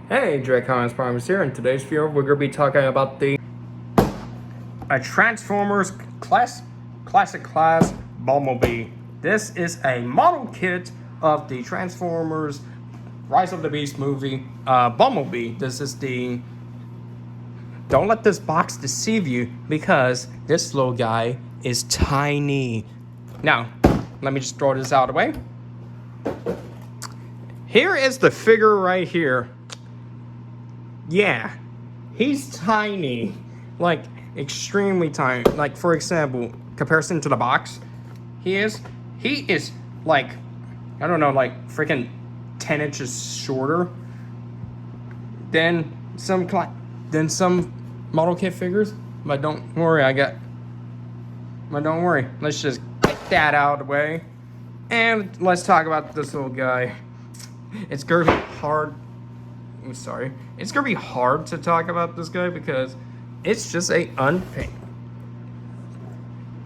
Hey, Drake Collins Primus here. In today's video, we're going to be talking about a Transformers classic class Bumblebee. This is a model kit of the Transformers Rise of the Beast movie Bumblebee. This is the... Don't let this box deceive you because this little guy is tiny. Now, let me just throw this out of the way. Here is the figure right here. Yeah, he's tiny, like extremely tiny. Like, for example, comparison to the box, he is like, I don't know, like freaking 10 inches shorter than some model kit figures. But don't worry, let's just get that out of the way, and let's talk about this little guy. It's gonna be hard. I'm sorry. It's gonna be hard to talk about this guy because it's just a unpaint.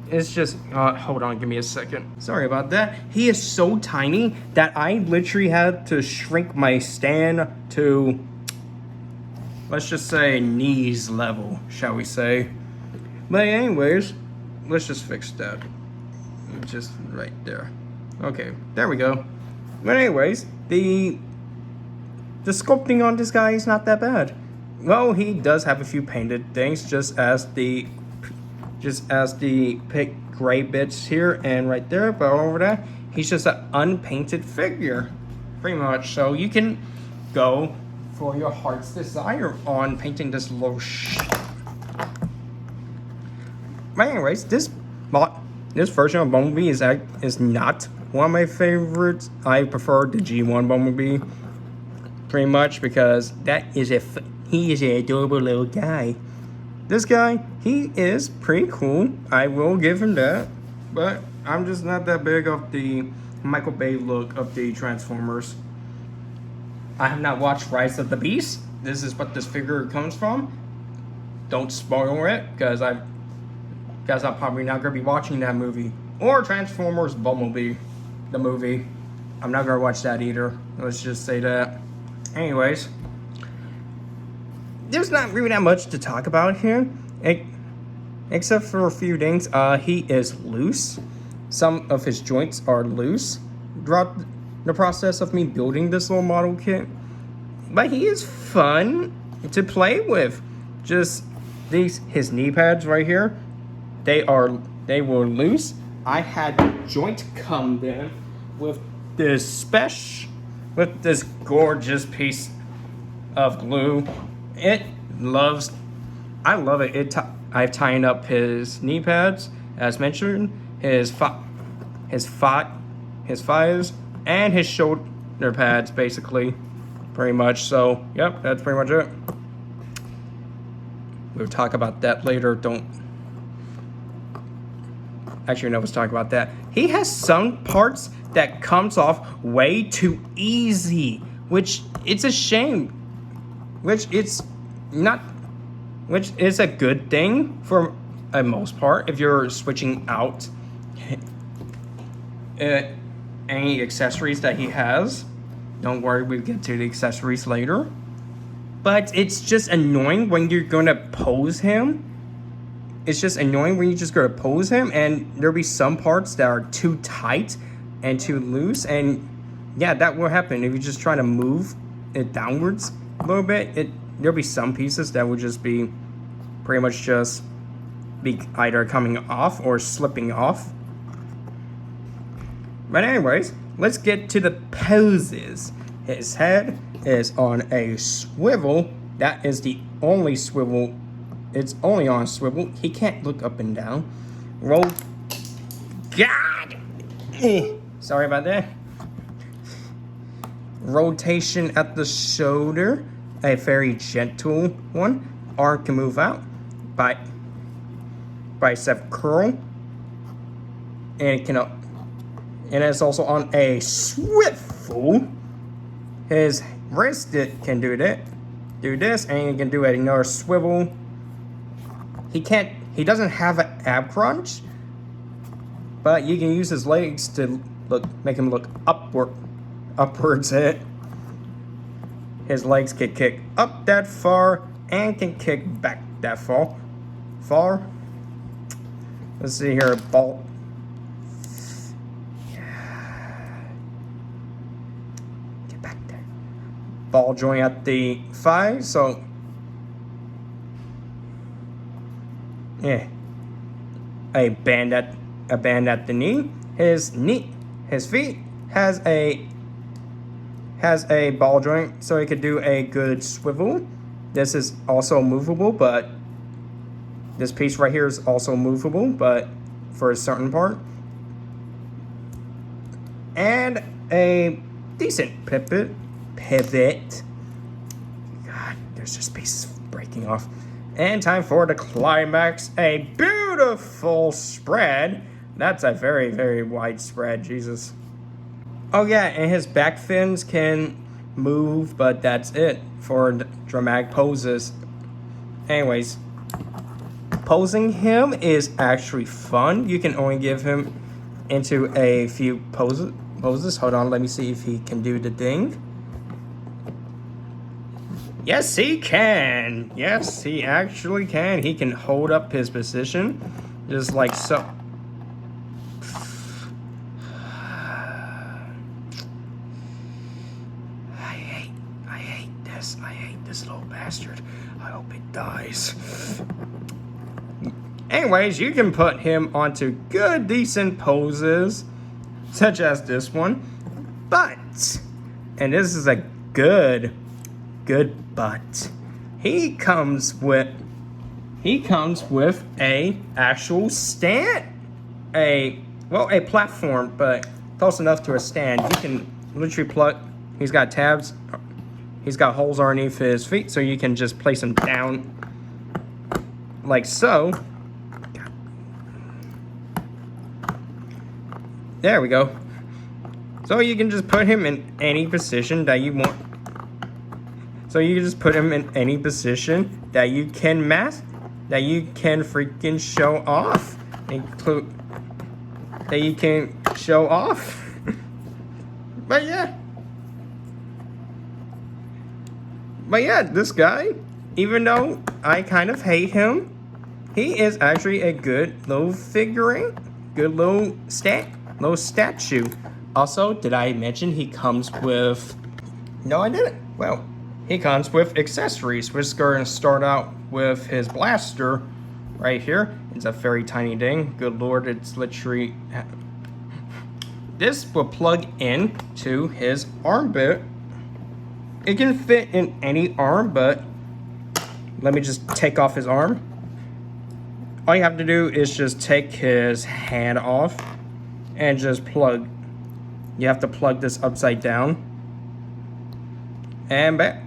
It's just hold on, give me a second. Sorry about that. He is so tiny that I literally had to shrink my stand to, let's just say, knees level, shall we say. But anyways, let's just fix that. Just right there. Okay, there we go. But anyways, the sculpting on this guy is not that bad. Well, he does have a few painted things, just as the gray bits here and right there. But over that, he's just an unpainted figure, pretty much. So you can go for your heart's desire on painting this little But anyways, this version of Bumblebee is not one of my favorites. I prefer the G1 Bumblebee, pretty much, because he is an adorable little guy. This guy, he is pretty cool. I will give him that. But I'm just not that big of the Michael Bay look of the Transformers. I have not watched Rise of the Beast. This is what this figure comes from. Don't spoil it, because I'm probably not going to be watching that movie. Or Transformers Bumblebee, the movie. I'm not going to watch that either. Let's just say that. Anyways, there's not really that much to talk about here, except for a few things. He is loose. Some of his joints are loose throughout the process of me building this little model kit. But he is fun to play with. Just his knee pads right here, they were loose. I had the joint come in with this gorgeous piece of glue. I love it. I've tied up his knee pads, as mentioned, his thighs, and his shoulder pads, basically, pretty much. So, yep, that's pretty much it. We'll talk about that later. Actually, no, let's talk about that. He has some parts that comes off way too easy, which it's a shame. Which is a good thing for the most part if you're switching out any accessories that he has. Don't worry, we'll get to the accessories later. But it's just annoying when you're going to pose him. It's just annoying when you just go to pose him, and there'll be some parts that are too tight and too loose, and yeah, that will happen if you just try to move it downwards a little bit. There'll be some pieces that will just be pretty much just be either coming off or slipping off. But anyways, let's get to the poses. His head is on a swivel. That is the only swivel. It's only on a swivel. He can't look up and down. Roll. God! Sorry about that. Rotation at the shoulder. A very gentle one. Arm can move out. Bicep curl. And it can, and it's also on a swivel. His wrist can do this, and he can do another swivel. He doesn't have an ab crunch, but you can use his legs to make him look upwards. His legs can kick up that far and can kick back that far. Let's see here, ball. Get back there. Ball joint at the 5, so yeah. A band at the knee. His feet has a ball joint, so he could do a good swivel. This is also movable, but this piece right here is also movable, but for a certain part. And a decent pivot. God, there's just pieces breaking off. And time for the climax. A beautiful spread. That's a very, very wide spread, Jesus. Oh yeah, and his back fins can move, but that's it for dramatic poses. Anyways, posing him is actually fun. You can only give him into a few poses. Hold on, let me see if he can do the thing. Yes, he can. Yes, he actually can. He can hold up his position just like so. I hate this little bastard. I hope it dies. Anyways, you can put him onto good, decent poses, such as this one. But, and this is a good but, he comes with a actual stand, a platform, but close enough to a stand. You can literally plug. He's got tabs. He's got holes underneath his feet, so you can just place him down like so. There we go. So you can just put him in any position that you want. So you can just put him in any position that you can freaking show off. That you can show off. But yeah, this guy, even though I kind of hate him, he is actually a good little figurine, good little statue. Also, did I mention he comes with? No, I didn't. Well, he comes with accessories. We're just going to start out with his blaster right here. It's a very tiny thing. Good lord, it's literally. This will plug in to his arm bit. It can fit in any arm, but let me just take off his arm. All you have to do is just take his hand off and just plug. You have to plug this upside down. And bam.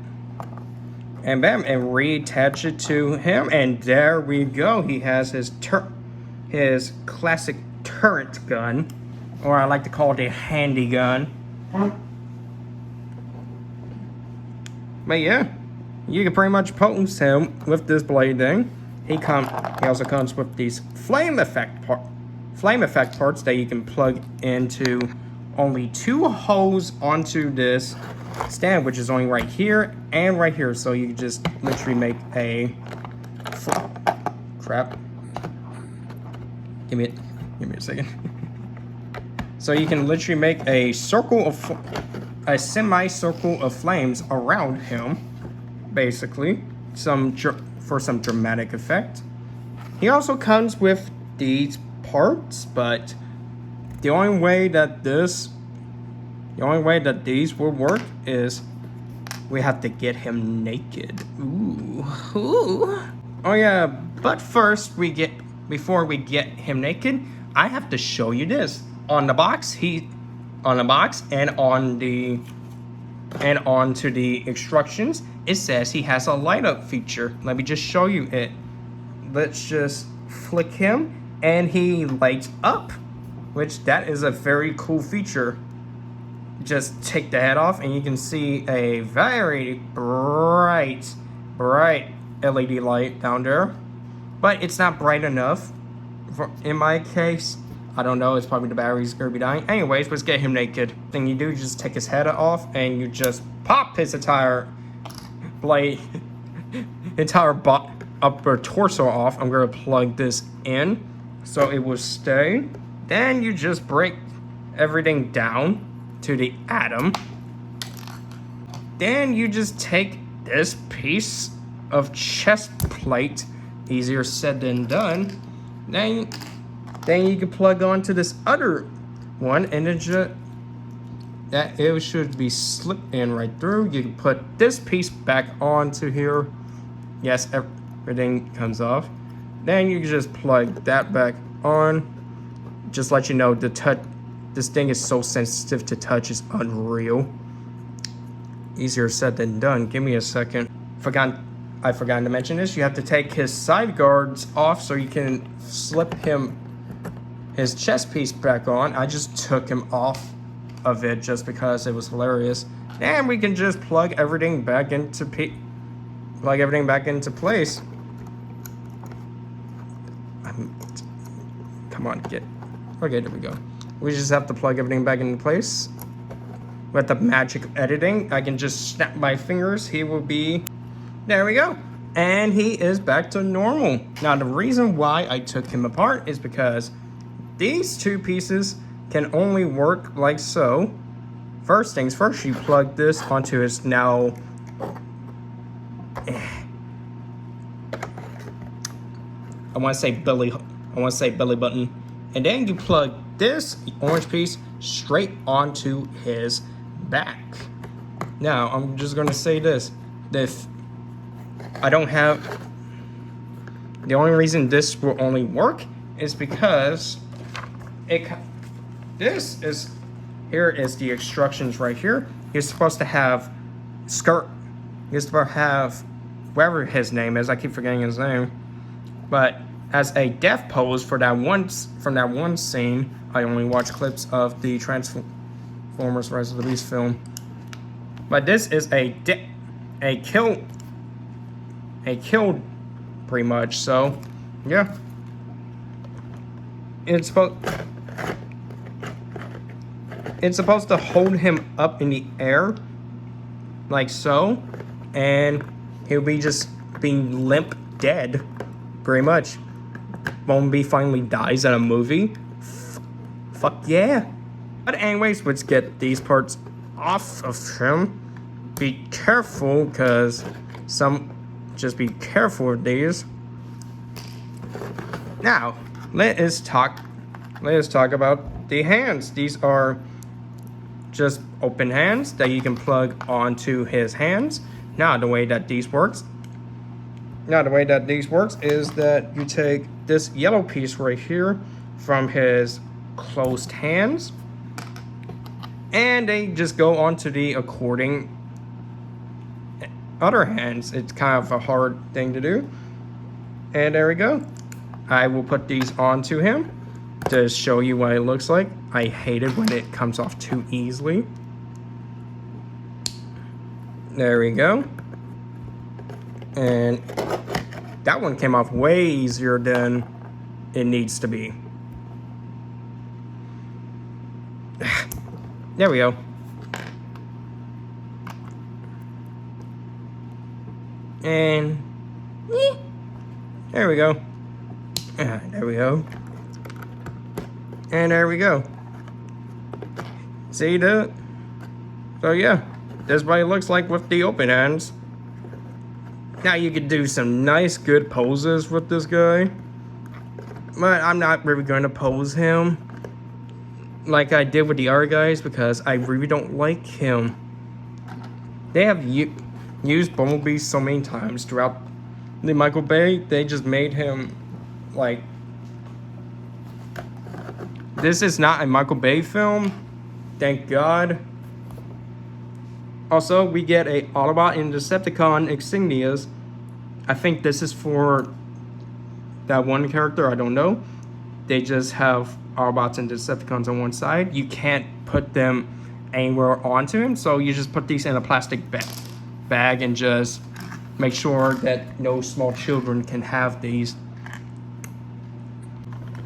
And bam, and reattach it to him. And there we go. He has his classic turret gun. Or I like to call it a handy gun. But yeah, you can pretty much pose him with this blade thing. He also comes with these flame effect parts that you can plug into only 2 holes onto this stand, which is only right here and right here. So you just literally make a crap. Give me a second. So you can literally make a semicircle of flames around him, basically, for some dramatic effect. He also comes with these parts, but the only way that these will work is we have to get him naked. Ooh. Oh yeah, but first before we get him naked, I have to show you this. On the box and onto the instructions, it says he has a light up feature. Let me just show you it. Let's just flick him and he lights up, which that is a very cool feature. Just take the head off and you can see a very bright LED light down there, but it's not bright enough in my case. I don't know, it's probably the battery's gonna be dying. Anyways, let's get him naked. Thing you do, you just take his head off and you just pop his entire blade entire upper torso off. I'm gonna plug this in so it will stay. Then you just break everything down to the atom. Then you just take this piece of chest plate, easier said than done. Then you can plug onto this other one, and then it should be slipped in right through. You can put this piece back onto here. Yes, everything comes off. Then you can just plug that back on. Just let you know, this thing is so sensitive to touch, it's unreal. Easier said than done. Give me a second. I forgot to mention this. You have to take his side guards off so you can slip his chest piece back on. I just took him off of it just because it was hilarious. And we can just plug everything back into place. Come on, okay, there we go. We just have to plug everything back into place. With the magic of editing, I can just snap my fingers. He will be, there we go. And he is back to normal. Now, the reason why I took him apart is because these two pieces can only work like so. First things first, you plug this onto his now. I want to say belly button. And then you plug this orange piece straight onto his back. Now, I'm just going to say this. The only reason this will only work is because here is the instructions right here. You're supposed to have you're supposed to have whatever his name is. I keep forgetting his name. But as a death pose from that one scene, I only watch clips of the Transformers Rise of the Beast film. But this is a kill pretty much. So yeah, it's supposed to hold him up in the air like so, and he'll be just being limp dead pretty much. Bumblebee finally dies in a movie. Fuck yeah. But anyways, let's get these parts off of him. Be careful, because just be careful with these. Now, let us talk about the hands. These are just open hands that you can plug onto his hands. Now, the way that these works is that you take this yellow piece right here from his closed hands, and they just go onto the according other hands. It's kind of a hard thing to do. And there we go. I will put these onto him to show you what it looks like. I hate it when it comes off too easily. There we go. And that one came off way easier than it needs to be. There we go. And there we go. There we go. And there we go. See that? So yeah, that's what it looks like with the open hands. Now you can do some nice good poses with this guy, but I'm not really going to pose him like I did with the other guys because I really don't like him. They have used Bumblebee so many times throughout the Michael Bay. They just made him like, this is not a Michael Bay film, thank God. Also, we get a Autobot and Decepticon insignias. I think this is for that one character, I don't know. They just have Autobots and Decepticons on one side. You can't put them anywhere onto him, so you just put these in a plastic bag and just make sure that no small children can have these.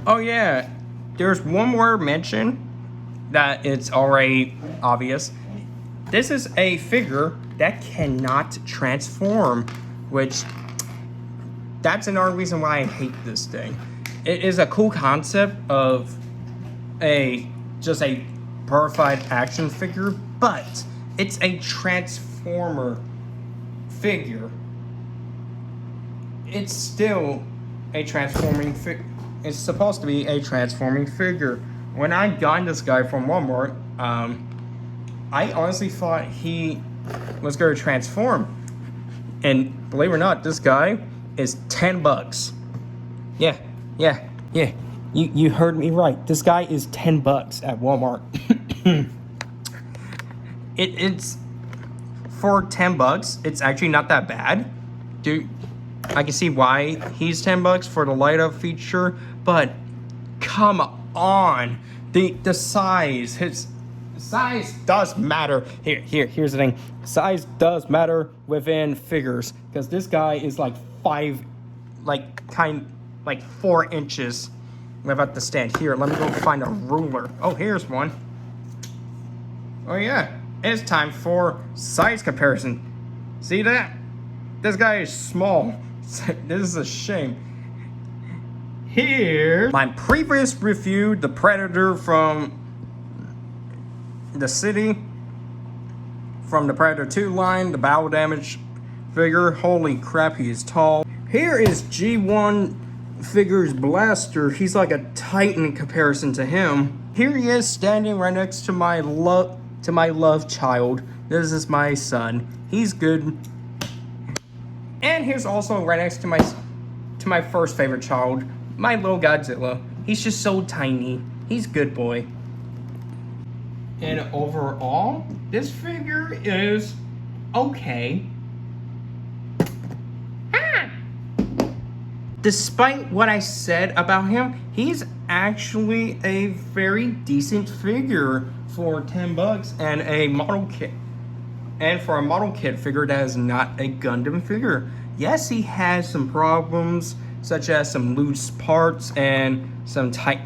Oh yeah, there's one more mention that it's already obvious. This is a figure that cannot transform, which that's another reason why I hate this thing. It is a cool concept of just a verified action figure, but it's a transformer figure. It's still a transforming figure. It's supposed to be a transforming figure. When I got this guy from Walmart, I honestly thought he was going to transform. And believe it or not, this guy is $10. Yeah. You heard me right. This guy is $10 at Walmart. It's for $10. It's actually not that bad. Dude, I can see why he's $10 for the light up feature, but come on, the size, his size does matter. Here's the thing. Size does matter within figures, because this guy is like 4 inches without the stand. Here, let me go find a ruler. Oh, here's one. Oh yeah, it's time for size comparison. See that? This guy is small. This is a shame. Here, my previous review, the Predator from the city, from the Predator 2 line, the battle damage figure. Holy crap, he is tall. Here is G1 Figures Blaster. He's like a titan in comparison to him. Here he is standing right next to my love child. This is my son. He's good. And here's also right next to my first favorite child, my little Godzilla. He's just so tiny. He's good boy. And overall, this figure is okay. Despite what I said about him, he's actually a very decent figure for $10 and a model kit. And for a model kit figure that is not a Gundam figure. Yes, he has some problems, such as some loose parts and some tight.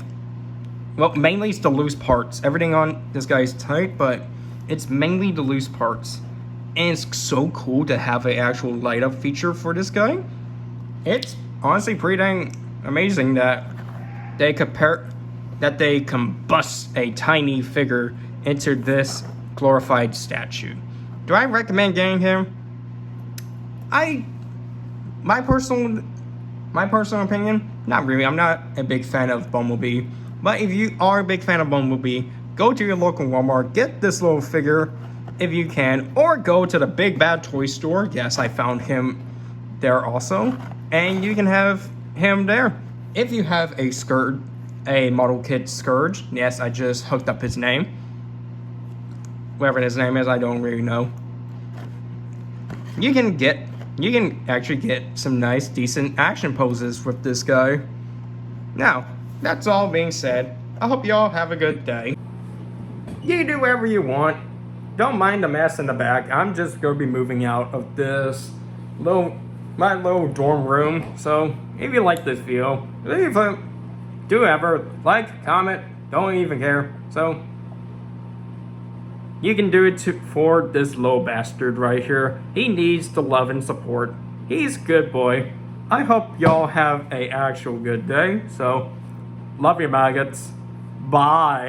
Well, mainly it's the loose parts. Everything on this guy is tight, but it's mainly the loose parts. And it's so cool to have an actual light up feature for this guy. It's honestly pretty dang amazing that they combust a tiny figure into this glorified statue. Do I recommend getting him? My personal opinion, not really. I'm not a big fan of Bumblebee. But if you are a big fan of Bumblebee, go to your local Walmart, get this little figure if you can, or go to the Big Bad Toy Store. Yes, I found him there also. And you can have him there. If you have a model kit Scourge, yes, I just hooked up his name. Whatever his name is, I don't really know. You can actually get some nice, decent action poses with this guy. Now, that's all being said, I hope y'all have a good day. You can do whatever you want. Don't mind the mess in the back. I'm just gonna be moving out of this my little dorm room. So if you like this video, leave a do ever like, comment, don't even care. So you can do it for this little bastard right here. He needs the love and support. He's a good boy. I hope y'all have a actual good day. So love you, maggots. Bye.